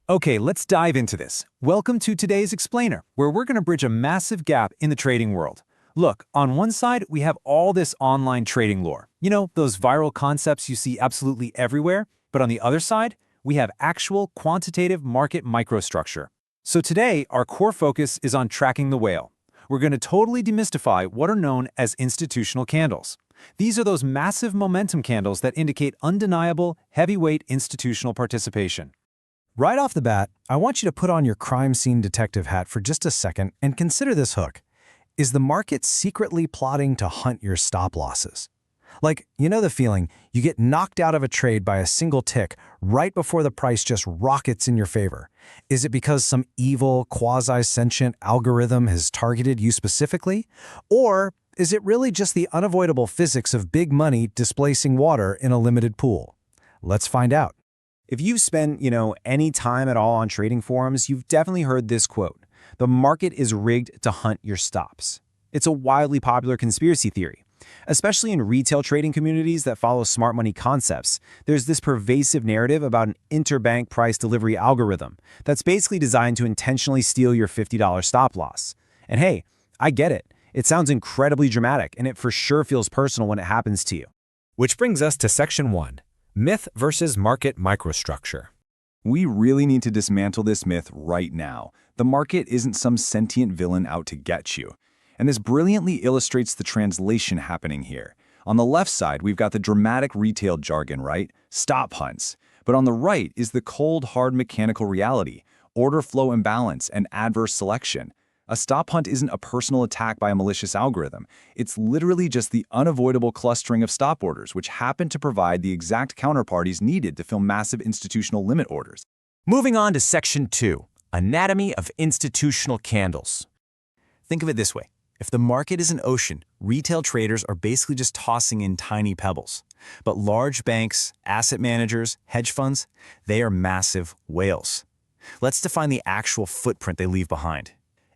Okay, let's dive into this. Welcome to today's explainer, where we're going to bridge a massive gap in the trading world. Look, on one side, we have all this online trading lore. You know, those viral concepts you see absolutely everywhere. But on the other side, we have actual quantitative market microstructure. So today, our core focus is on tracking the whale. We're going to totally demystify what are known as institutional candles. These are those massive momentum candles that indicate undeniable, heavyweight institutional participation. Right off the bat, I want you to put on your crime scene detective hat for just a second and consider this hook. Is the market secretly plotting to hunt your stop losses? Like, you know the feeling, you get knocked out of a trade by a single tick right before the price just rockets in your favor. Is it because some evil, quasi-sentient algorithm has targeted you specifically? Or is it really just the unavoidable physics of big money displacing water in a limited pool? Let's find out. If you've spent, any time at all on trading forums, you've definitely heard this quote: "The market is rigged to hunt your stops." It's a wildly popular conspiracy theory. Especially in retail trading communities that follow smart money concepts, there's this pervasive narrative about an interbank price delivery algorithm that's basically designed to intentionally steal your $50 stop loss. And hey, I get it. It sounds incredibly dramatic, and it for sure feels personal when it happens to you. Which brings us to Section 1. Myth versus market microstructure. We really need to dismantle this myth right now. The market isn't some sentient villain out to get you. And this brilliantly illustrates the translation happening here. On the left side, we've got the dramatic retail jargon, right? Stop hunts. But on the right is the cold, hard mechanical reality: order flow imbalance and adverse selection. A stop hunt isn't a personal attack by a malicious algorithm. It's literally just the unavoidable clustering of stop orders, which happen to provide the exact counterparties needed to fill massive institutional limit orders. Moving on to Section 2, Anatomy of Institutional Candles. Think of it this way. If the market is an ocean, retail traders are basically just tossing in tiny pebbles. But large banks, asset managers, hedge funds, they are massive whales. Let's define the actual footprint they leave behind.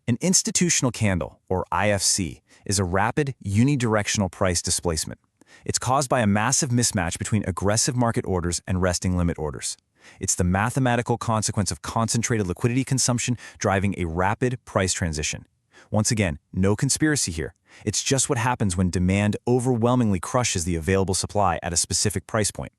An institutional candle, or IFC, is a rapid, unidirectional price displacement. It's caused by a massive mismatch between aggressive market orders and resting limit orders. It's the mathematical consequence of concentrated liquidity consumption driving a rapid price transition. Once again, no conspiracy here. It's just what happens when demand overwhelmingly crushes the available supply at a specific price point.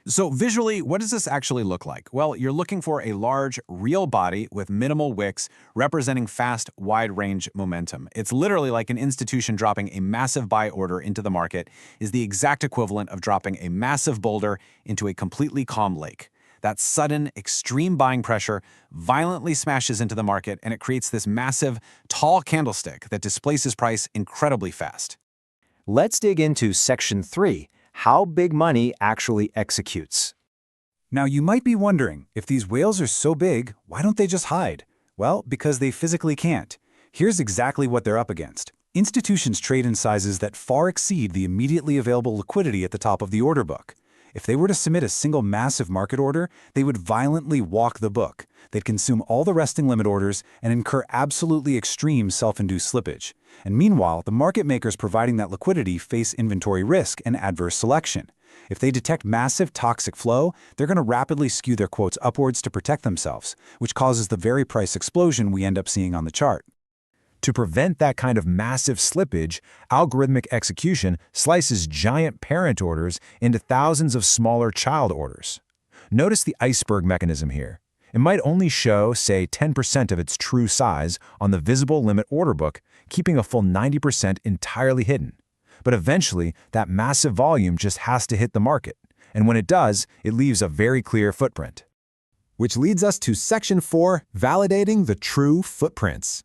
So visually, what does this actually look like? Well, you're looking for a large, real body with minimal wicks representing fast, wide-range momentum. It's literally like an institution dropping a massive buy order into the market is the exact equivalent of dropping a massive boulder into a completely calm lake. That sudden, extreme buying pressure violently smashes into the market, and it creates this massive, tall candlestick that displaces price incredibly fast. Let's dig into Section 3, how big money actually executes. Now, you might be wondering, if these whales are so big, why don't they just hide? Well, because they physically can't. Here's exactly what they're up against. Institutions trade in sizes that far exceed the immediately available liquidity at the top of the order book. If they were to submit a single massive market order, they would violently walk the book. They'd consume all the resting limit orders and incur absolutely extreme self-induced slippage. And meanwhile, the market makers providing that liquidity face inventory risk and adverse selection. If they detect massive toxic flow, they're going to rapidly skew their quotes upwards to protect themselves, which causes the very price explosion we end up seeing on the chart. To prevent that kind of massive slippage, algorithmic execution slices giant parent orders into thousands of smaller child orders. Notice the iceberg mechanism here. It might only show, say, 10% of its true size on the visible limit order book, keeping a full 90% entirely hidden. But eventually, that massive volume just has to hit the market. And when it does, it leaves a very clear footprint. Which leads us to Section 4, validating the true footprints.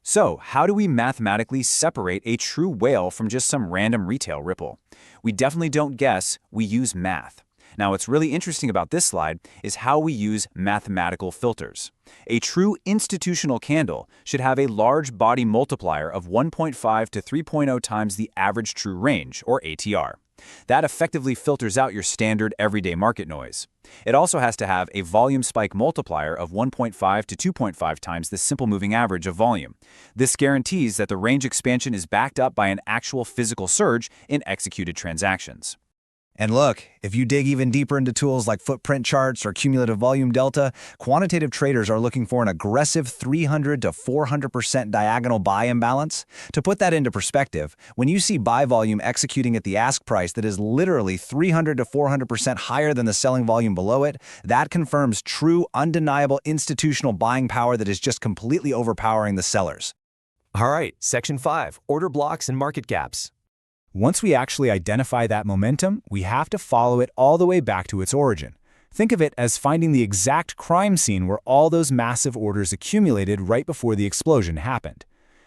So, how do we mathematically separate a true whale from just some random retail ripple? We definitely don't guess, we use math. Now, what's really interesting about this slide is how we use mathematical filters. A true institutional candle should have a large body multiplier of 1.5 to 3.0 times the average true range, or ATR. That effectively filters out your standard everyday market noise. It also has to have a volume spike multiplier of 1.5 to 2.5 times the simple moving average of volume. This guarantees that the range expansion is backed up by an actual physical surge in executed transactions. And look, if you dig even deeper into tools like footprint charts or cumulative volume delta, quantitative traders are looking for an aggressive 300 to 400% diagonal buy imbalance. To put that into perspective, when you see buy volume executing at the ask price that is literally 300 to 400% higher than the selling volume below it, that confirms true, undeniable institutional buying power that is just completely overpowering the sellers. All right, Section 5, Order Blocks and Market Gaps. Once we actually identify that momentum, we have to follow it all the way back to its origin. Think of it as finding the exact crime scene where all those massive orders accumulated right before the explosion happened.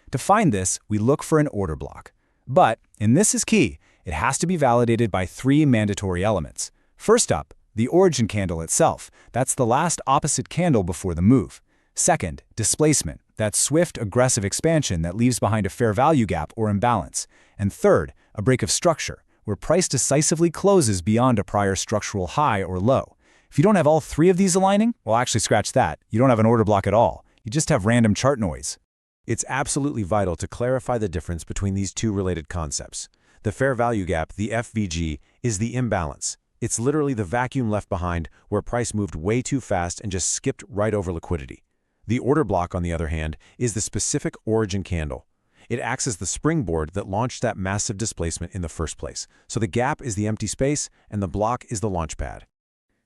To find this, we look for an order block. But, and this is key, it has to be validated by 3 mandatory elements. First up, the origin candle itself. That's the last opposite candle before the move. Second, displacement. That swift, aggressive expansion that leaves behind a fair value gap or imbalance. And third, a break of structure, where price decisively closes beyond a prior structural high or low. If you don't have all 3 of these aligning, well, actually scratch that. You don't have an order block at all. You just have random chart noise. It's absolutely vital to clarify the difference between these 2 related concepts. The fair value gap, the FVG, is the imbalance. It's literally the vacuum left behind where price moved way too fast and just skipped right over liquidity. The order block, on the other hand, is the specific origin candle. It acts as the springboard that launched that massive displacement in the first place. So the gap is the empty space, and the block is the launch pad.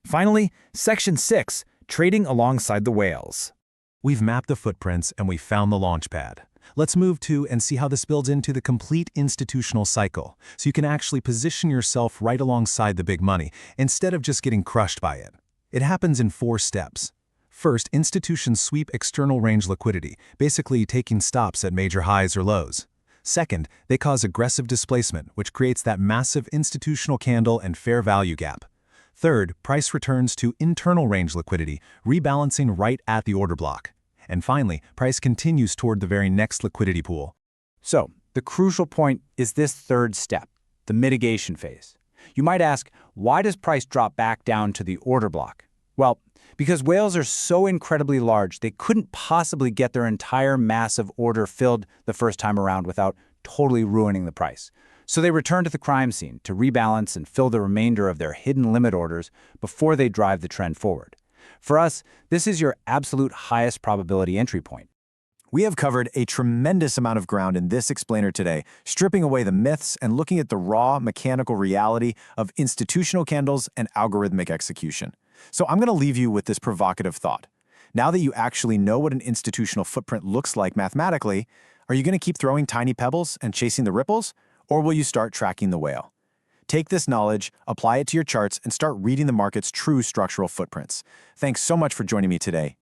Finally, Section 6, Trading Alongside the Whales. We've mapped the footprints and we found the launch pad. Let's move to and see how this builds into the complete institutional cycle, so you can actually position yourself right alongside the big money instead of just getting crushed by it. It happens in 4 steps. First, institutions sweep external range liquidity, basically taking stops at major highs or lows. Second, they cause aggressive displacement, which creates that massive institutional candle and fair value gap. Third, price returns to internal range liquidity, rebalancing right at the order block. And finally, price continues toward the very next liquidity pool. So, the crucial point is this third step, the mitigation phase. You might ask, why does price drop back down to the order block? Well, because whales are so incredibly large, they couldn't possibly get their entire massive order filled the first time around without totally ruining the price. So they return to the crime scene to rebalance and fill the remainder of their hidden limit orders before they drive the trend forward. For us, this is your absolute highest probability entry point. We have covered a tremendous amount of ground in this explainer today, stripping away the myths and looking at the raw mechanical reality of institutional candles and algorithmic execution. So I'm going to leave you with this provocative thought. Now that you actually know what an institutional footprint looks like mathematically, are you going to keep throwing tiny pebbles and chasing the ripples, or will you start tracking the whale? Take this knowledge, apply it to your charts, and start reading the market's true structural footprints. Thanks so much for joining me today.